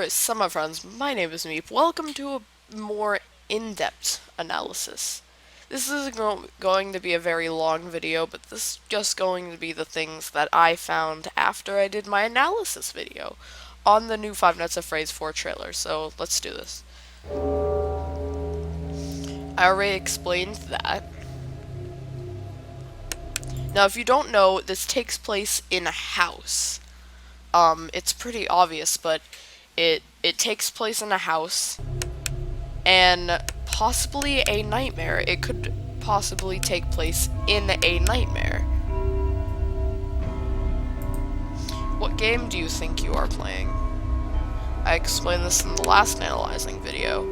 Alright, so my friends, my name is Meep. Welcome to a more in-depth analysis. This isn't going to be a very long video, but this is just going to be the things that I found after I did my analysis video on the new Five Nights at Freddy's 4 trailer, so let's do this. I already explained that. Now, if you don't know, this takes place in a house. It's pretty obvious, but it takes place in a house, and possibly a nightmare. It could possibly take place in a nightmare. What game do you think you are playing? I explained this in the last analyzing video.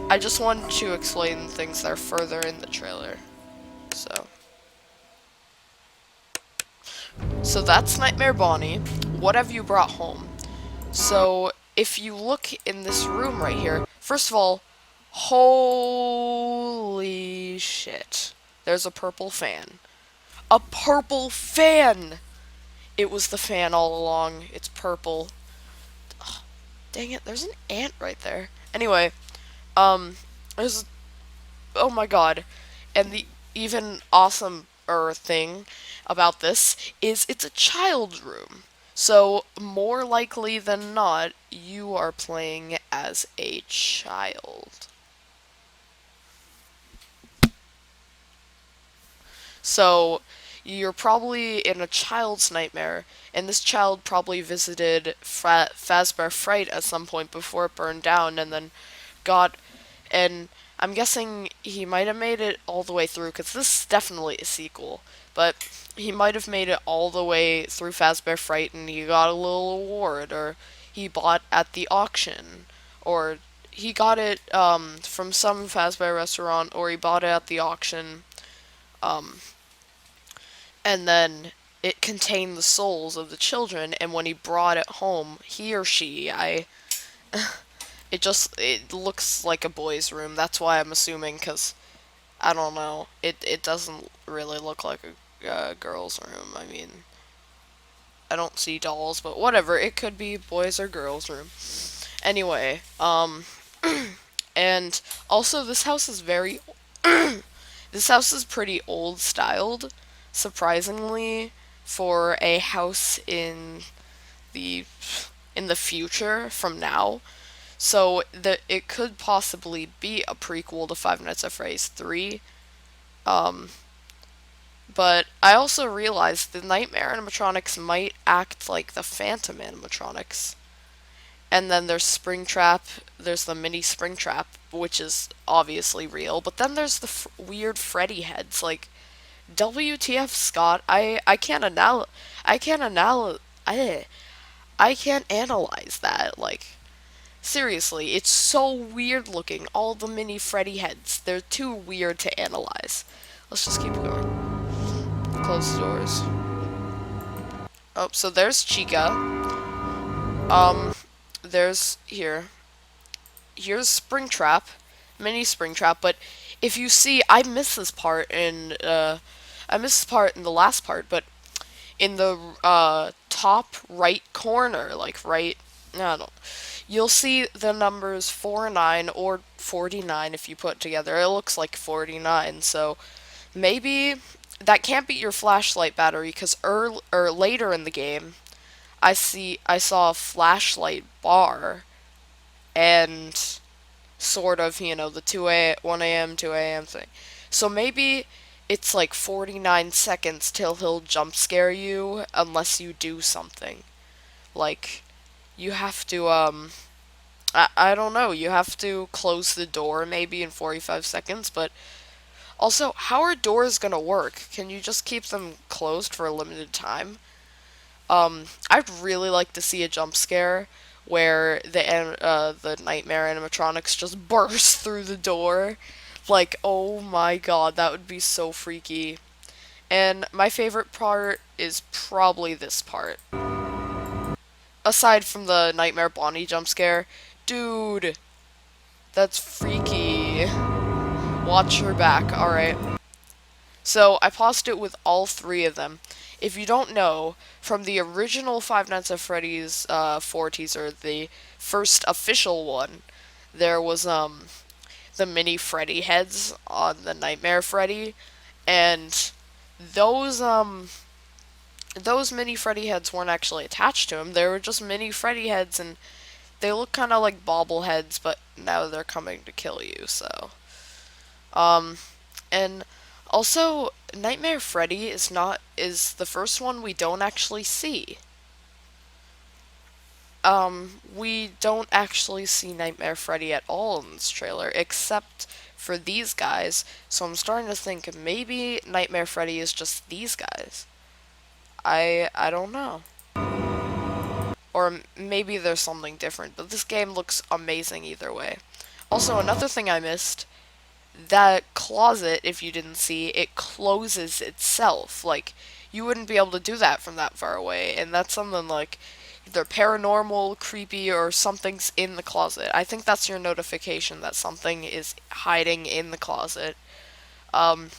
I just wanted to explain things that are further in the trailer. So that's Nightmare Bonnie. What have you brought home? So if you look in this room right here, first of all, holy shit. There's a purple fan. A purple fan! It was the fan all along. It's purple. Ugh, dang it, there's an ant right there. Anyway, there's, oh my god. And the even awesomer thing about this is it's a child's room. So, more likely than not, you are playing as a child. So, you're probably in a child's nightmare, and this child probably visited Fazbear Fright at some point before it burned down, and then got, and I'm guessing he might have made it all the way through, because this is definitely a sequel, but he might have made it all the way through Fazbear Fright and he got a little award, or he bought at the auction, or he got it from some Fazbear restaurant, or he bought it at the auction, and then it contained the souls of the children, and when he brought it home, he or she, it looks like a boy's room, that's why I'm assuming, because, I don't know, it doesn't really look like a girl's room. I mean, I don't see dolls, but whatever, it could be boys or girls' room. Anyway, and also this house is very, this house is pretty old styled, surprisingly, for a house in the future from now. So it could possibly be a prequel to Five Nights at Freddy's 3. But I also realized the Nightmare animatronics might act like the Phantom animatronics. And then there's Springtrap, there's the mini Springtrap, which is obviously real, but then there's the weird Freddy heads, like, WTF, Scott, I can't analyze that, like, seriously, it's so weird looking, all the mini Freddy heads, they're too weird to analyze. Let's just keep going. Close the doors. Oh, so there's Chica. Here's Springtrap, mini Springtrap, but if you see, I missed this part in the last part, but in the top right corner, like right, I don't know, you'll see the numbers 49 or 49 if you put it together. It looks like 49, so maybe that can't be your flashlight battery, because later in the game, I saw a flashlight bar, and sort of, the 1 a.m., 2 a.m. thing. So maybe it's like 49 seconds till he'll jump scare you unless you do something. Like, you have to, I don't know, you have to close the door maybe in 45 seconds, but also, how are doors gonna work? Can you just keep them closed for a limited time? I'd really like to see a jump scare where the Nightmare animatronics just burst through the door. Like, oh my god, that would be so freaky. And my favorite part is probably this part. Aside from the Nightmare Bonnie jump scare, dude, that's freaky. Watch your back, alright. So, I paused it with all three of them. if you don't know, from the original Five Nights at Freddy's 4 teaser, the first official one, there was the mini Freddy heads on the Nightmare Freddy, and those those mini Freddy heads weren't actually attached to him. They were just mini Freddy heads, and they look kind of like bobbleheads, but now they're coming to kill you. So, um, and also Nightmare Freddy is the first one we don't actually see. We don't actually see Nightmare Freddy at all in this trailer, except for these guys. So I'm starting to think maybe Nightmare Freddy is just these guys. I don't know. Or maybe there's something different, but this game looks amazing either way. Also, another thing I missed, that closet, if you didn't see, it closes itself. Like, you wouldn't be able to do that from that far away, and that's something like either paranormal, creepy, or something's in the closet. I think that's your notification that something is hiding in the closet. Um,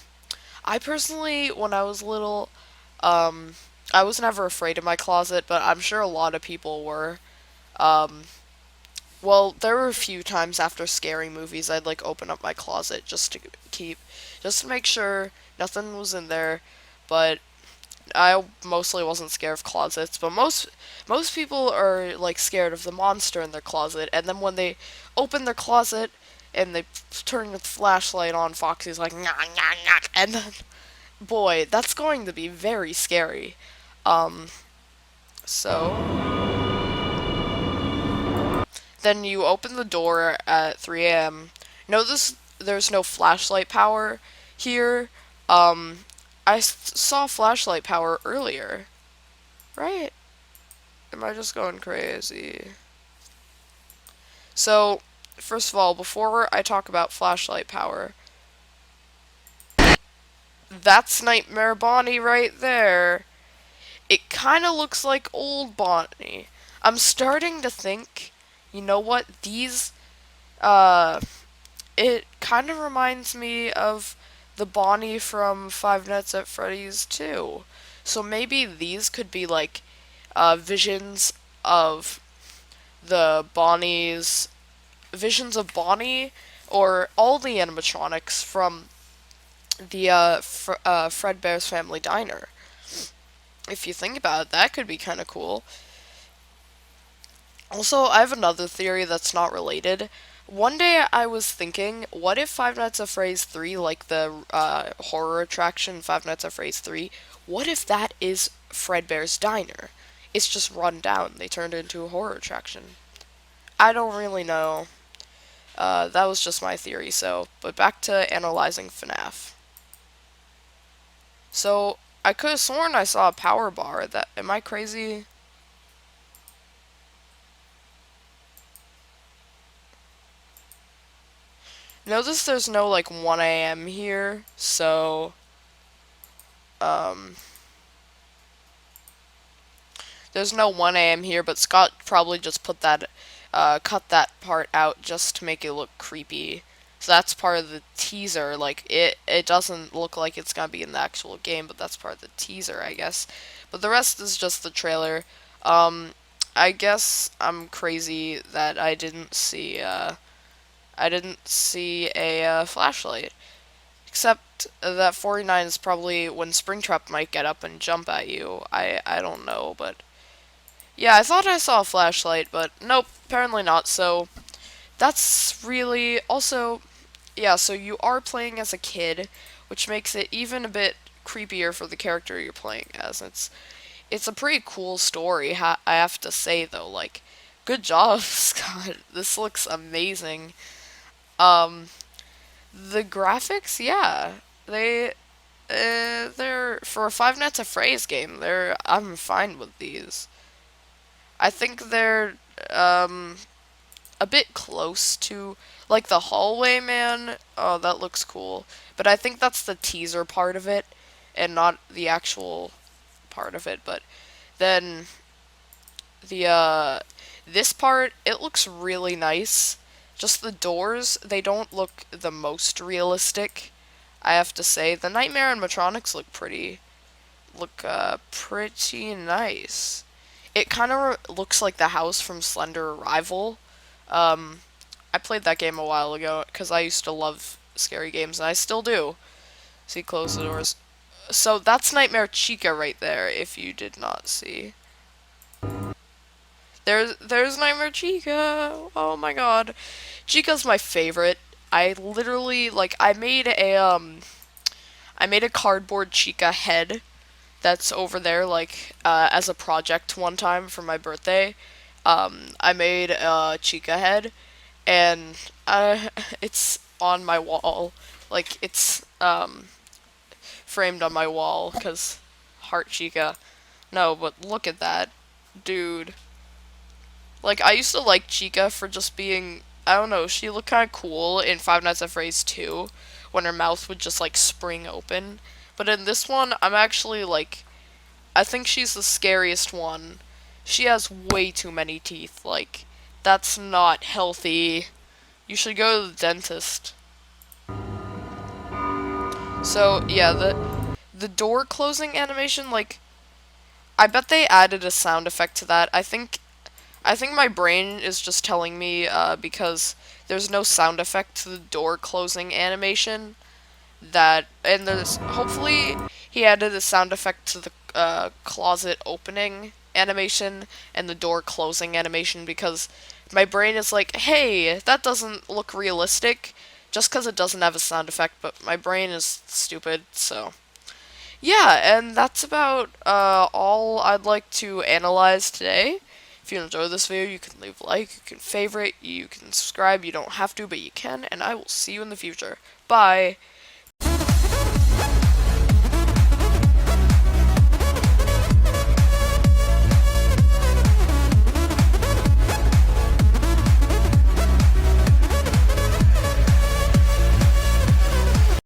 I personally, when I was little, um, I was never afraid of my closet, but I'm sure a lot of people were. Um, well, there were a few times after scary movies I'd like open up my closet just to make sure nothing was in there, but I mostly wasn't scared of closets, but most people are like scared of the monster in their closet, and then when they open their closet and they turn the flashlight on, Foxy's like, nah, nah, nah, and then, boy, that's going to be very scary. Um, so then you open the door at 3 a.m. Notice there's no flashlight power here. I saw flashlight power earlier, right? Am I just going crazy? So, first of all, before I talk about flashlight power, that's Nightmare Bonnie right there. It kind of looks like old Bonnie. I'm starting to think, you know what, uh, it kind of reminds me of the Bonnie from Five Nights at Freddy's 2. So maybe these could be like visions of the Bonnie's visions of Bonnie or all the animatronics from the Fredbear's Family Diner. If you think about it, that could be kind of cool. Also, I have another theory that's not related. One day I was thinking, what if Five Nights at Freddy's 3, like the horror attraction Five Nights at Freddy's 3, what if that is Fredbear's Diner? It's just run down. They turned it into a horror attraction. I don't really know. That was just my theory, so, but back to analyzing Fnaf. So, I could have sworn I saw a power bar. Am I crazy? Notice there's no like 1 a.m. here, so um there's no 1 a.m. here, but Scott probably just cut that part out just to make it look creepy. So that's part of the teaser. Like it doesn't look like it's gonna be in the actual game, but that's part of the teaser, I guess. But the rest is just the trailer. Um, I guess I'm crazy that I didn't see a flashlight. Except that 49 is probably when Springtrap might get up and jump at you. I don't know, but yeah, I thought I saw a flashlight, but nope, apparently not. So that's really also yeah, so you are playing as a kid, which makes it even a bit creepier for the character you're playing as. It's a pretty cool story, I have to say though. Like, good job, Scott. This looks amazing. Um, the graphics, yeah, they're for a Five Nights at Freddy's game. I'm fine with these. I think they're um a bit close to like the hallway man. Oh, that looks cool. But I think that's the teaser part of it and not the actual part of it. But then the this part, it looks really nice. Just the doors, they don't look the most realistic, I have to say. The Nightmare animatronics look pretty look pretty nice. It kind of looks like the house from Slender Arrival. Um, I played that game a while ago because I used to love scary games, and I still do. See, close the doors. So that's Nightmare Chica right there, if you did not see. There's Nightmare Chica. Oh my god. Chica's my favorite. I literally I made a cardboard Chica head that's over there as a project one time for my birthday. I made a Chica head and it's on my wall. It's framed on my wall cuz heart Chica. No, but look at that. Dude. Like, I used to like Chica for just being, I don't know, she looked kind of cool in Five Nights at Freddy's 2 when her mouth would just, like, spring open. But in this one, I'm actually, like, I think she's the scariest one. She has way too many teeth. Like, that's not healthy. You should go to the dentist. So, yeah, the door closing animation, like, I bet they added a sound effect to that. I think my brain is just telling me because there's no sound effect to the door closing animation and there's hopefully he added a sound effect to the closet opening animation and the door closing animation because my brain is like, hey, that doesn't look realistic just because it doesn't have a sound effect, but my brain is stupid, so yeah, and that's about all I'd like to analyze today. If you enjoyed this video, you can leave a like, you can favorite, you can subscribe. You don't have to, but you can, and I will see you in the future. Bye!